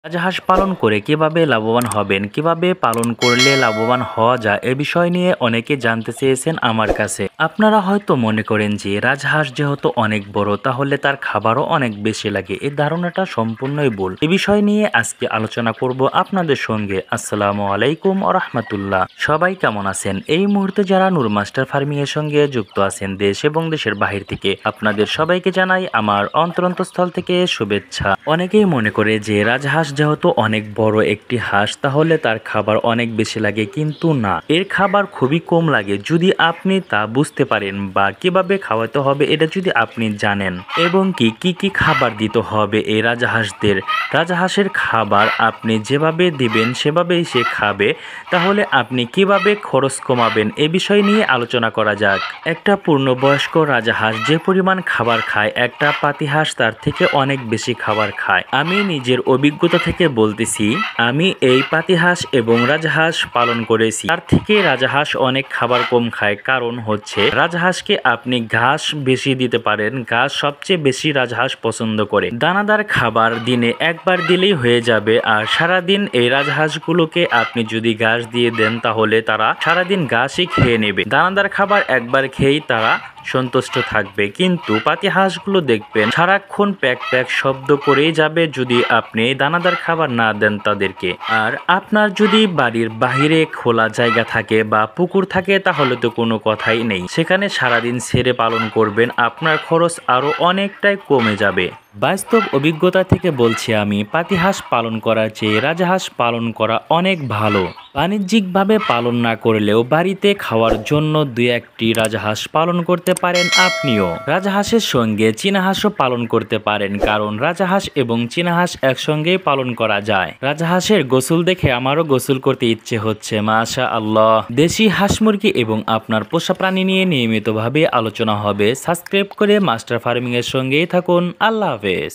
রাজহাঁস পালন করে কিভাবে লাভবান হবেন, কিভাবে পালন করলে লাভবান হওয়া যায় এ বিষয় নিয়ে অনেকে জানতে চেয়েছেন আমার কাছে। আপনারা হয়তো মনে করেন যে রাজহাঁস যেহেতু অনেক বড় তাহলে তার খাবারও অনেক বেশি লাগে। এই ধারণাটা সম্পূর্ণই ভুল। এ বিষয় নিয়ে আজকে আলোচনা করব আপনাদের সঙ্গে। আসসালামু আলাইকুম ওয়া রাহমাতুল্লাহ। সবাই কেমন আছেন? এই মুহূর্তে যারা নূর মাস্টার ফার্মিং এর সঙ্গে যুক্ত আছেন দেশ এবং দেশের বাহির থেকে, আপনাদের সবাইকে জানাই আমার অন্তরন্তস্থল থেকে শুভেচ্ছা। অনেকেই মনে করে যে রাজহাঁস যেহেতু অনেক বড় একটি হাঁস তাহলে তার খাবার অনেক বেশি লাগে, কিন্তু না, এর খাবার খুবই কম লাগে যদি আপনি তা বুঝতে পারেন বা কিভাবে খাওয়াতে হবে এটা যদি আপনি জানেন, এবং কি কি খাবার দিতে হবে এই রাজহাঁসদের। রাজহাঁসের খাবার আপনি যেভাবে দিবেন সেভাবেই সে খাবে, তাহলে আপনি কিভাবে খরচ কমাবেন এ বিষয় নিয়ে আলোচনা করা যাক। একটা পূর্ণবয়স্ক রাজহাঁস যে পরিমাণ খাবার খায় একটা পাতিহাঁস তার থেকে অনেক বেশি খাবার খায়। আমি নিজের অভিজ্ঞতা থেকে বলতেছি, আমি এই পাতিহাঁস এবং রাজহাঁস পালন করেছি, তার থেকে রাজহাঁস অনেক খাবার কম খায়। কারণ হচ্ছে রাজহাঁসকে আপনি ঘাস বেশি দিতে পারেন, ঘাস সবচেয়ে বেশি রাজহাঁস পছন্দ করে। দানাদার খাবার দিনে একবার দিলেই হয়ে যাবে, আর সারাদিন এই রাজহাঁসগুলোকে আপনি যদি ঘাস দিয়ে দেন তাহলে তারা সারাদিন ঘাসই খেয়ে নেবে। দানাদার খাবার একবার খেয়েই তারা সন্তুষ্ট থাকবে, কিন্তু পাতিহাঁসগুলো দেখবেন সারাক্ষণ প্যাক প্যাক শব্দ করেই যাবে যদি আপনি দানাদার খাবার না দেন তাদেরকে। আর আপনার যদি বাড়ির বাহিরে খোলা জায়গা থাকে বা পুকুর থাকে তাহলে তো কোনো কথাই নেই, সেখানে সারাদিন ছেড়ে পালন করবেন, আপনার খরচ আরো অনেকটাই কমে যাবে। বাস্তব অভিজ্ঞতা থেকে বলছি, আমি পাতিহাঁস পালন করার চেয়ে রাজহাঁস পালন করা অনেক ভালো। বাণিজ্যিকভাবে পালন না করলেও বাড়িতে খাওয়ার জন্য দুই একটি রাজহাঁস পালন করতে পারেন আপনিও। রাজহাঁসের সঙ্গে চীনাহাঁসও পালন করতে পারেন, কারণ রাজহাঁস এবং চীনাহাঁস একসঙ্গেই পালন করা যায়। রাজহাঁসের গোসল দেখে আমারও গোসল করতে ইচ্ছে হচ্ছে, মাশা আল্লাহ। দেশি হাঁস মুরগি এবং আপনার পোষা প্রাণী নিয়ে নিয়মিতভাবে আলোচনা হবে। সাবস্ক্রাইব করে মাস্টার ফার্মিং এর সঙ্গেই থাকুন। আল্লাহ হাফেজ।